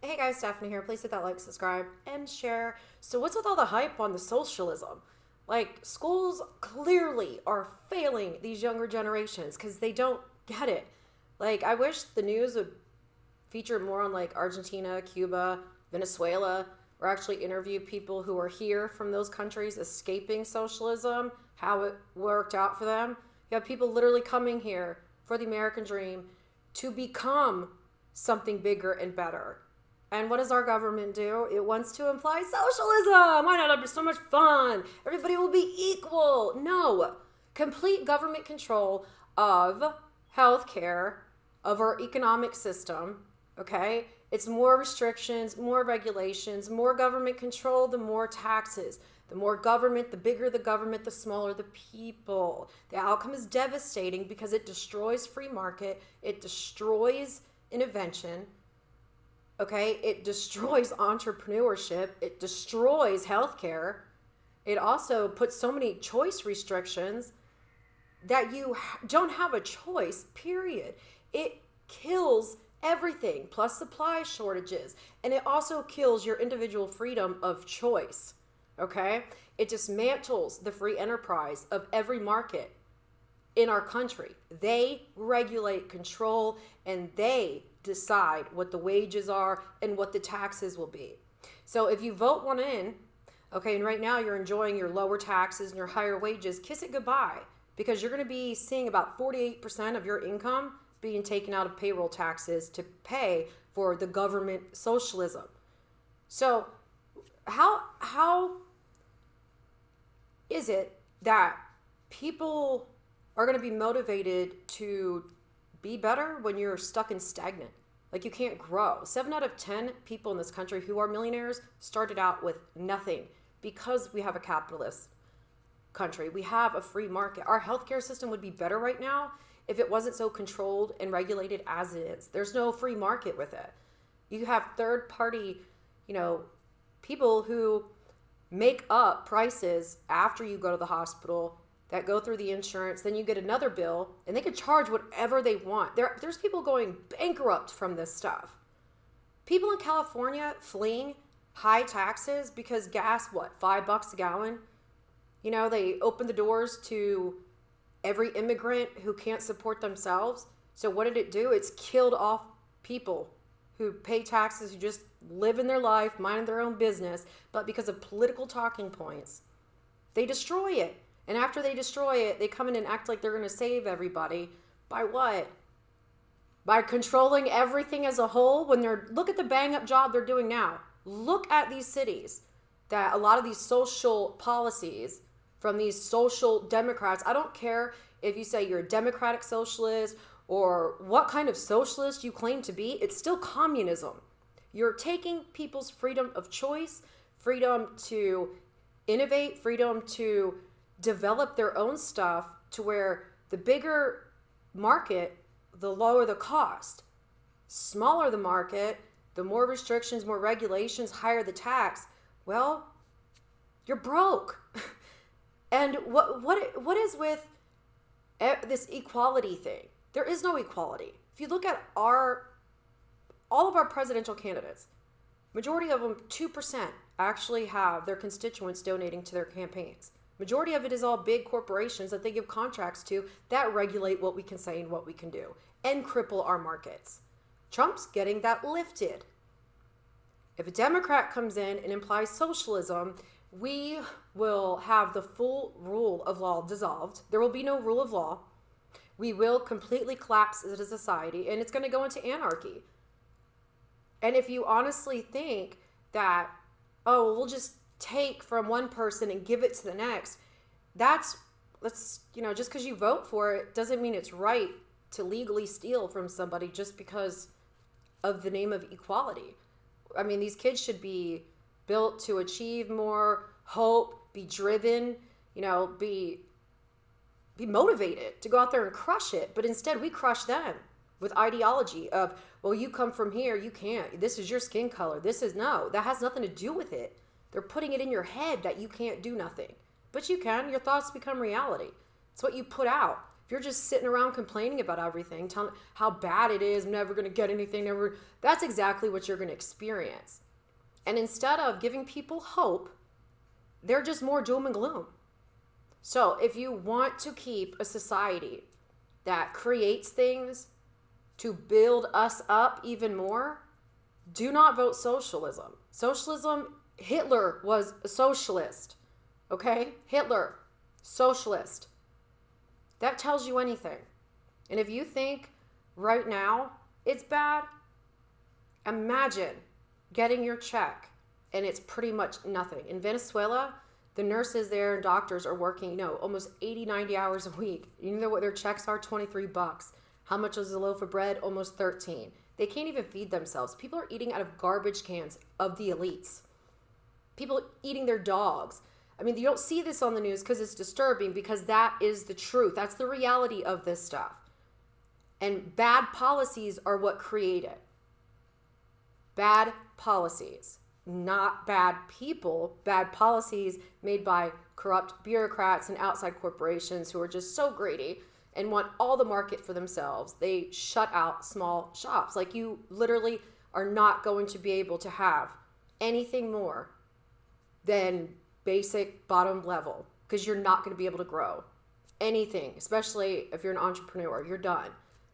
Hey guys, Stephanie here. Please hit that like, subscribe, and share. So, what's with all the hype on the socialism? Like, schools clearly are failing these younger generations because they don't get it. Like, I wish the news would feature more on like Argentina, Cuba, Venezuela, or actually interview people who are here from those countries escaping socialism, how it worked out for them. You have people literally coming here for the American dream to become something bigger and better. And what does our government do? It wants to imply socialism. Why not? It'll be so much fun. Everybody will be equal. No. Complete government control of healthcare, of our economic system. Okay? It's more restrictions, more regulations, more government control, the more taxes. The more government, the bigger the government, the smaller the people. The outcome is devastating because it destroys free market. It destroys innovation. Okay, it destroys entrepreneurship. It destroys healthcare. It also puts so many choice restrictions that you don't have a choice, period. It kills everything, plus supply shortages. And it also kills your individual freedom of choice. Okay, it dismantles the free enterprise of every market in our country. They regulate, control, and they decide what the wages are and what the taxes will be. So if you vote one in, okay, and right now you're enjoying your lower taxes and your higher wages, kiss it goodbye, because you're going to be seeing about 48% of your income being taken out of payroll taxes to pay for the government socialism. So how is it that people are going to be motivated to be better when you're stuck and stagnant? Like, you can't grow. 7 out of 10 people in this country who are millionaires started out with nothing because we have a capitalist country. We have a free market. Our healthcare system would be better right now if it wasn't so controlled and regulated as it is. There's no free market with it. You have third party, people who make up prices after you go to the hospital that go through the insurance. Then you get another bill and they could charge whatever they want. There's people going bankrupt from this stuff. People in California fleeing high taxes because gas, $5 a gallon? They open the doors to every immigrant who can't support themselves. So what did it do? It's killed off people who pay taxes, who just live in their life, mind their own business, but because of political talking points, they destroy it. And after they destroy it, they come in and act like they're going to save everybody. By what? By controlling everything as a whole. Look at the bang up job they're doing now. Look at these cities that a lot of these social policies from these social democrats, I don't care if you say you're a democratic socialist or what kind of socialist you claim to be, it's still communism. You're taking people's freedom of choice, freedom to innovate, freedom to develop their own stuff, to where the bigger market, the lower the cost. Smaller the market, the more restrictions, more regulations, higher the tax. Well, you're broke. And what is with this equality thing? There is no equality. If you look at all of our presidential candidates, majority of them, 2%, actually have their constituents donating to their campaigns. Majority of it is all big corporations that they give contracts to that regulate what we can say and what we can do and cripple our markets. Trump's getting that lifted. If a Democrat comes in and implies socialism, we will have the full rule of law dissolved. There will be no rule of law. We will completely collapse as a society, and it's going to go into anarchy. And if you honestly think that, we'll just take from one person and give it to the next, just because you vote for it doesn't mean it's right to legally steal from somebody just because of the name of equality. I mean, these kids should be built to achieve more, hope, be driven, be motivated to go out there and crush it. But instead, we crush them with ideology of, well, you come from here, you can't. This is your skin color. No, that has nothing to do with it. They're putting it in your head that you can't do nothing. But you can. Your thoughts become reality. It's what you put out. If You're just sitting around complaining about everything, telling how bad it is, never going to get anything, never. That's exactly what you're going to experience. And instead of giving people hope, they're just more doom and gloom. So if you want to keep a society that creates things to build us up even more, do not vote socialism. Socialism, Hitler was a socialist. Okay? Hitler, socialist. That tells you anything. And if you think right now it's bad, imagine getting your check and it's pretty much nothing. In Venezuela, the nurses there and doctors are working, almost 80, 90 hours a week. You know what their checks are? $23. How much is a loaf of bread? Almost 13. They can't even feed themselves. People are eating out of garbage cans of the elites. People eating their dogs. I mean, you don't see this on the news because it's disturbing, because that is the truth. That's the reality of this stuff. And bad policies are what create it. Bad policies, not bad people. Bad policies made by corrupt bureaucrats and outside corporations who are just so greedy and want all the market for themselves. They shut out small shops. Like, you literally are not going to be able to have anything more than basic bottom level, because you're not going to be able to grow anything, especially if you're an entrepreneur. You're done,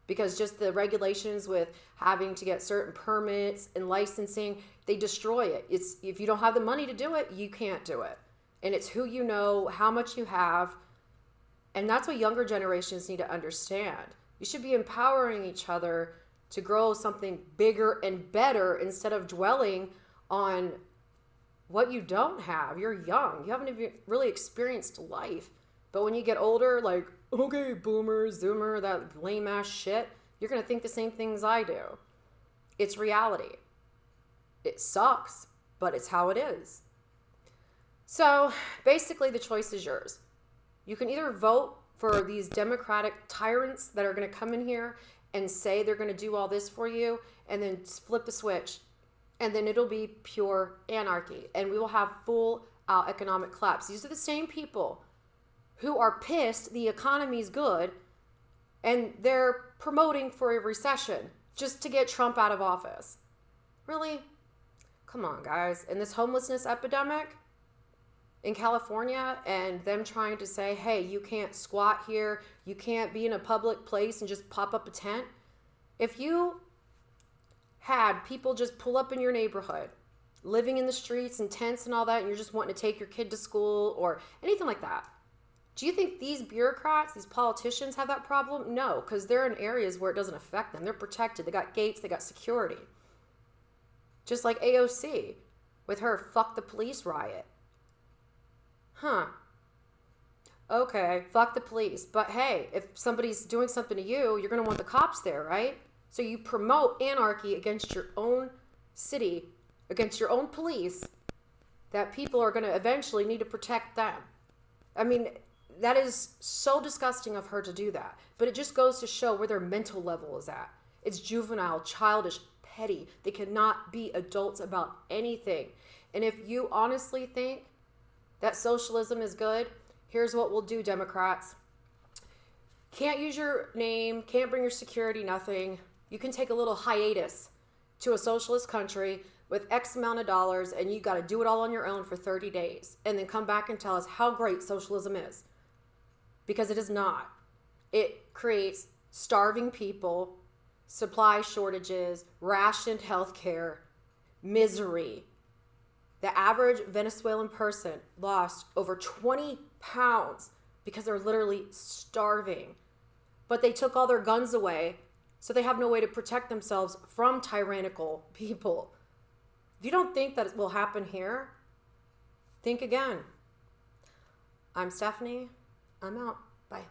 because just the regulations with having to get certain permits and licensing, they destroy it. It's, if you don't have the money to do it, you can't do it. And it's who you know, how much you have. And that's what younger generations need to understand. You should be empowering each other to grow something bigger and better instead of dwelling on what you don't have. You're young. You haven't even really experienced life. But when you get older, like, okay, boomer, zoomer, that lame ass shit, you're going to think the same things I do. It's reality. It sucks, but it's how it is. So basically the choice is yours. You can either vote for these democratic tyrants that are going to come in here and say they're going to do all this for you, and then flip the switch, and then it'll be pure anarchy, and we will have full out economic collapse. These are the same people who are pissed the economy's good, and they're promoting for a recession just to get Trump out of office. Really? Come on, guys. And this homelessness epidemic in California, and them trying to say, hey, you can't squat here, you can't be in a public place and just pop up a tent. If you had people just pull up in your neighborhood, living in the streets and tents and all that, and you're just wanting to take your kid to school or anything like that, do you think these bureaucrats, these politicians have that problem? No, because they're in areas where it doesn't affect them. They're protected. They got gates. They got security. Just like AOC with her fuck the police riot. Huh. Okay, fuck the police. But hey, if somebody's doing something to you, you're going to want the cops there, right? So you promote anarchy against your own city, against your own police, that people are going to eventually need to protect them. I mean, that is so disgusting of her to do that. But it just goes to show where their mental level is at. It's juvenile, childish, petty. They cannot be adults about anything. And if you honestly think that socialism is good, here's what we'll do, Democrats. Can't use your name, can't bring your security, nothing. You can take a little hiatus to a socialist country with X amount of dollars, and you got to do it all on your own for 30 days. And then come back and tell us how great socialism is. Because it is not. It creates starving people, supply shortages, rationed healthcare, misery. The average Venezuelan person lost over 20 pounds because they're literally starving. But they took all their guns away, so they have no way to protect themselves from tyrannical people. If you don't think that it will happen here, think again. I'm Stephanie. I'm out. Bye.